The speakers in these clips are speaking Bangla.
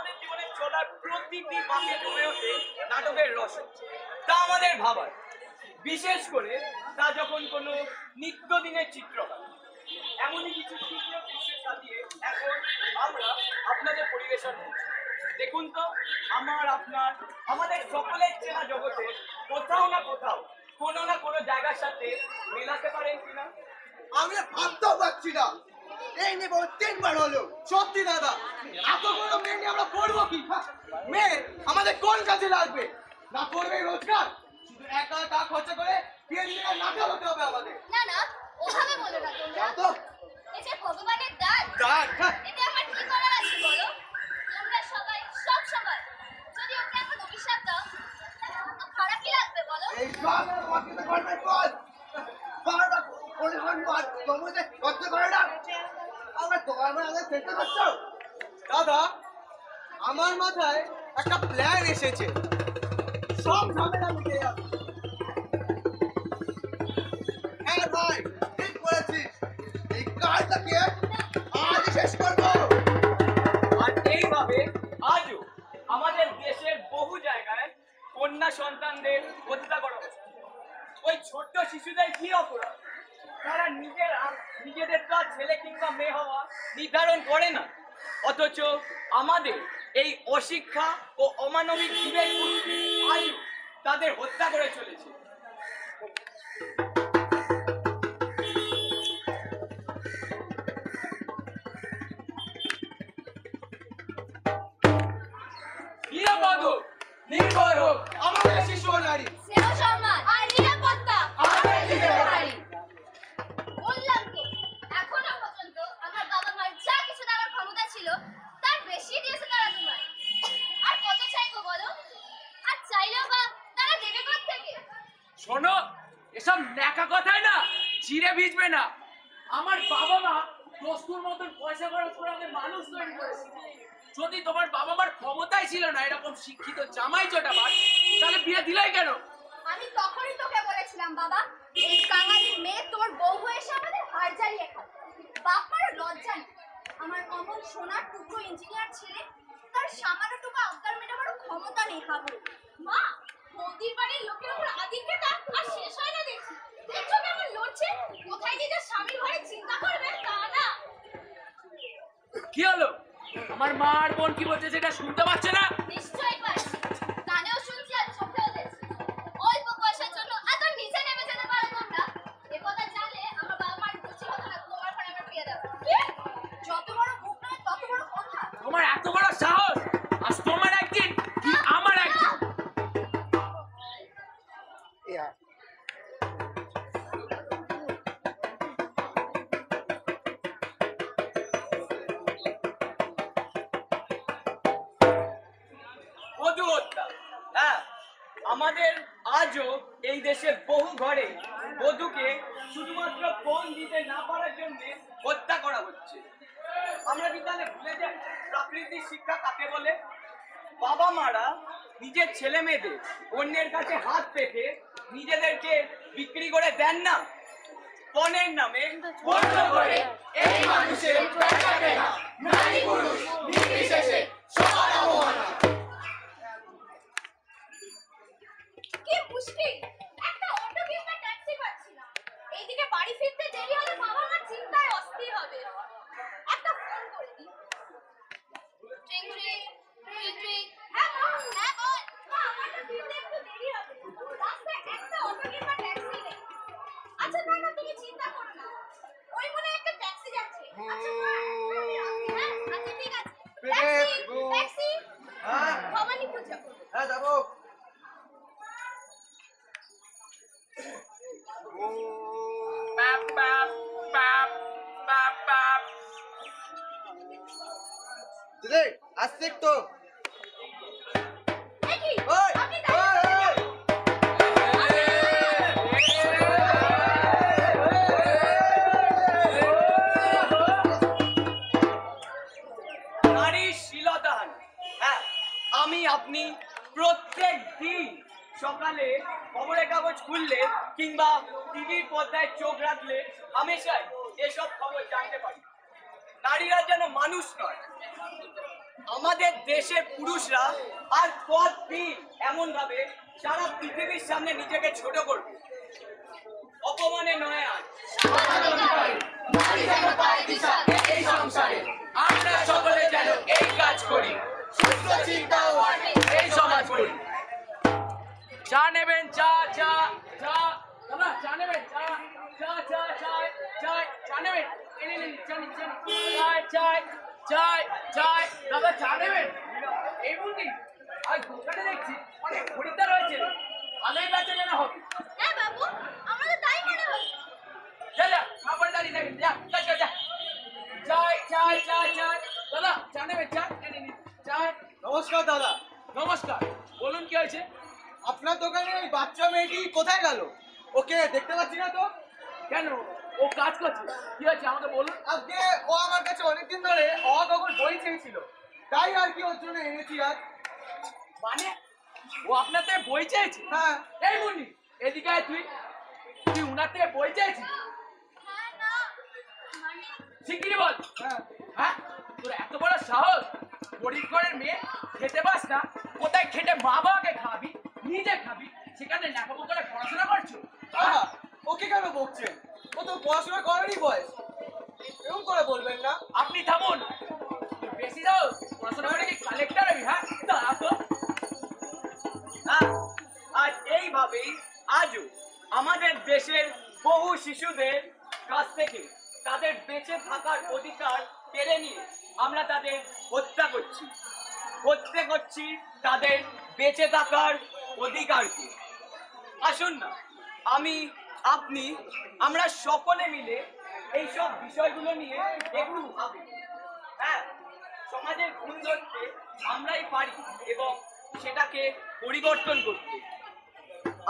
আমাদের জীবনে চলার প্রতিটি বাঁকে জমে ওঠে নাটকের রস। তা আমাদের ভাবার, বিশেষ করে তা যখন কোনো নিত্যদিনের চিত্র হয়। এমনই কিছু তীব্র দৃশ্যের সাজিয়ে এখন আমরা আপনাদের পরিবেশন করছি। দেখুন তো, আমার আপনার আমাদের সকলের চেনা জগতে কোথাও না কোথাও কোনো না কোনো জায়গার সাথে মেলাতে পারেন কিনা আমি ভাবতেও পারছি না। এই নিয়ে 3বার হলো। সত্যি দাদা, এত বড় মেয়ে নিয়ে আমরা করবো কি? মেয়ে আমাদের কোন কাজে লাগবে? না করবে রোজগার, শুধু একা একা খরচা করে বিয়ে দিলে নাটা হতে হবে আমাদের। না না, ওভাবে বলো না তোমরা। তো এই যে ভগবানের দান, এতে আমার কি করার আছে বলো? তোমরা সবাই সব সময় যদি ওকে এখন অভিশাপ দাও, তাহলে তো খারাপ কি লাগবে বলো? এই সব তোমাকে তো করবে বল। বারবার পরিমাণ বাদ তোমাদের করতে পারে না। আমরা তোমার মাঝে চেষ্টা করছো। দাদা, আমার মাথায় একটা প্ল্যান এসেছে। সব ঝামেলা মিটে যাবে। হ্যাঁ ভাই, ঠিক বলেছিস। এই কাজটাকে আজ শেষ করবো। আর এইভাবে আজও আমাদের দেশের বহু জায়গায় কন্যা সন্তানদের হত্যা করা হচ্ছে। ওই ছোট্ট শিশুদের কি অপরাধ? তারা নিজেদের তো আর ছেলে কিংবা মেয়ে হওয়া নির্ধারণ করে না, অথচ আমাদের এই অশিক্ষা ও অমানবিক বিবেক আজও তাদের হত্যা করে চলেছে। নিরাপদ নির্ভর হোক আমাদের শিশু ও নারী। স্নেহ সম্মান আর নিরাপত্তা আমাদের দিতে পারি। বললাম তো, এখনো পর্যন্ত আমার বাবা মার যা কিছু দেওয়ার ক্ষমতা ছিল তার বেশি দিয়েছে তারা তোমায়। আর কত চাইবো বলো? আর চাইলেও বা তারা দেবে কোত্থেকে? শোনো, এসব ন্যাকা কথাই না চিড়ে ভিজবে না। আমার বাবা মা দস্তুর মতন পয়সা খরচ করে আমাদের মানুষ তৈরি করেছে। যদি তোমার বাবা মার ক্ষমতাই ছিল না এরকম শিক্ষিত জামাই জোটাবার, তাহলে বিয়ে দিলাই কেন? আমি তখনই তোকে বলেছিলাম বাবা, এই কাঙালির মেয়ে তোর বউ হয়ে এসে আমাদের হাড় জ্বালিয়ে খায়। বাপার লজ্জা নেই। আমার অমন সোনার টুকরো ইঞ্জিনিয়ার ছেলে, তার সামান্যটুকু আবদার মেটাবার ক্ষমতা নেই হাবু। মা, বৌদির বাড়ির লোকের উপর আদিক্ষেতা আর শেষ হয় না দেখছি। দেখছো কেমন লড়ছে? কোথায় নিজের স্বামীর ঘরে চিন্তা করবে তা না। কি হলো? আমার মা আর বোন কি বলছে সেটা শুনতে পাচ্ছে না? নিশ্চয়ই পাচ্ছি, কানেও শুনছি আর চোখেও দেখছি। অল্প পয়সার জন্য এত নিচে নেমে যেতে পারো তোমরা। এ কথা জানলে আমার বাবা মার রুচি হতো না তোমার ঘরে আমার বিয়ে দেওয়া। যত বড় মুখ নয় তত বড় কথা। তোমার এত বড় সাহস! আজ তোমার একদিন কি আমার একদিন। বধূ হত্যা। হ্যাঁ, আমাদের আজও এই দেশের বহু ঘরে বধূকে শুধুমাত্র ফোন দিতে না পারার জন্য হত্যা করা হচ্ছে। আমরা কি তাহলে ভুলে যাই প্রাকৃতিক শিক্ষা কাকে বলে? বাবা মারা নিজের ছেলে মেয়েদের অন্যের কাছে হাত পেতে নিজেদেরকে বিক্রি করে দেন না। পণের নামে বন্ধ করে এই মানুষের নারী পুরুষ নির্বিশেষে সবার অবমাননা। কি মুশকিল, একটা অটো কিংবা ট্যাক্সি পাচ্ছি না। এইদিকে বাড়ি ফিরতে দেরি হলে বাবা মা চিন্তায় অস্থির হবে। একটা ফোন করে দিই। ট্রিং ট্রিং ট্রিং ট্রিং। হ্যাঁ বল, হ্যাঁ বল। মা, আমার তো ফিরতে একটু দেরি হবে। রাস্তায় একটা অটো কিংবা ট্যাক্সি নেই। আচ্ছা না না, তুমি চিন্তা করো না, ওই মনে একটা ট্যাক্সি যাচ্ছে। আচ্ছা মা, আমি আসছি, হ্যাঁ? আচ্ছা ঠিক আছে। Taxi taxi. হ্যাঁ ভবানীপুর যাবো। হ্যাঁ যাবো। বাপ বাপ বাপ বাপ বাপ। দিদি আসছে তো। দেখি ওই আপনি দাঁড়িয়ে ওই, ওই। নারীর শ্লীলতাহানি। হ্যাঁ, আমি আপনি প্রত্যেক দিন সকালে খবরের কাগজ খুললে কিংবা টিভির পর্দায় চোখ রাখলে হামেশাই এসব খবর জানতে পারি। নারীরা যেন মানুষ নয়, আমাদের দেশের পুরুষরা আর কতদিন এমন ভাবে সারা পৃথিবীর সামনে নিজেকে ছোট করবে? অপমানে নয় আর এই সংসারে আমরা সকলে যেন এই কাজ করি, সুস্থ চিন্তা ও এই সমাজ করি। চা নেবেন? চা চা চা দাদা, চা নেবেন? চা চা চা চায় চায় চা নেবেন? এনে নিন, চা নিন, চা নিন। চায় চায় চায় চায় দাদা, চা নেবেন? এই বুঝি আজ দোকানে দেখছি অনেক খরিদ্দার রয়েছে, ভালোই বেচা কেনা হবে। হ্যাঁ বাবু, আমরা তো তাই মনে হচ্ছে। যা যা, খাবার দাঁড়িয়ে থাকেন, যা যা যা যা। চায় চায় চায় চায় দাদা, চা নেবেন? চা এনে নিন। চায়। নমস্কার দাদা। নমস্কার, বলুন কি হয়েছে? আপনার দোকানে ওই বাচ্চা মেয়েটি কোথায় গেল? ওকে দেখতে পাচ্ছি না তো। কেন, ও কাজ করছে? কি হয়েছে আমাকে বলুন। আজকে ও আমার কাছে অনেকদিন ধরে অগগর বই চেয়েছিল, তাই আর কি ওর জন্য এনেছি আজ। মানে ও আপনার থেকে বই চেয়েছে? হ্যাঁ। এই মুন্নি, এদিকে আয়। তুই তুই উনার থেকে বই চেয়েছিস? হ্যাঁ না, মানে শিগগিরি বল। হ্যাঁ। হ্যাঁ, তোর এত বড় সাহস! গরিব ঘরের মেয়ে, খেতে পাস না, কোথায় খেটে মা বাবাকে খাবি, নিজে খাবি, সেখানে লেখাপড়া করে পড়াশোনা করছো? আহা, ওকে কেন বকছেন? ও তো পড়াশোনা করারই বয়স, এরকম করে বলবেন না। আপনি থামুন। তুই বেশি যাও, পড়াশোনা করে কি কালেক্টর হবি? হ্যাঁ, দাঁড়া তো। আর এইভাবেই আজও আমাদের দেশের বহু শিশুদের কাছ থেকে তাদের বেঁচে থাকার অধিকার কেড়ে নিয়ে আমরা তাদের হত্যা করছি তাদের বেঁচে থাকার অধিকারকে। আসুন না, আপনি আমরা সকলে মিলে এইসব বিষয়গুলো নিয়ে একটু ভাবি। হ্যাঁ, সমাজের ভুল ধরতে আমরাই পারি এবং সেটাকে পরিবর্তন করতে।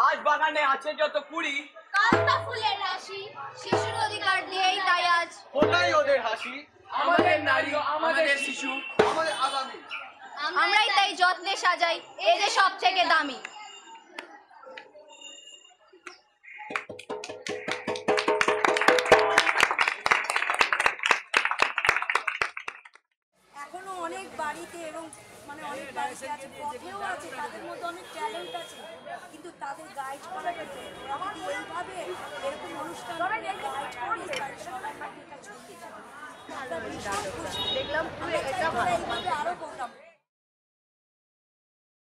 আজ বাগানে আছে যত কুড়ি, কালটা ফুলের রাশি, শিশুর অধিকার দিয়েই তাই আজ। ওটাই ওদের হাসি, আমাদের নারী, আমাদের শিশু, আমাদের আগামী। আমরাই তাই যত্নে সাজাই এই যে সব থেকে দামি। এখনো অনেক বাড়িতে এবং মানে অনেক বাড়িতে আছে, পথেও আছে, তাদের মধ্যে অনেক ট্যালেন্ট আছে, কিন্তু তাদের গাইড করার জন্য ওরা যদি এইভাবে এরকম অনুষ্ঠান গাইড করে তাদের সবার মধ্যে এটা ছড়িয়ে যাবে। আমরা ভীষণ খুশি, দেখলাম এইভাবে আরো প্রোগ্রাম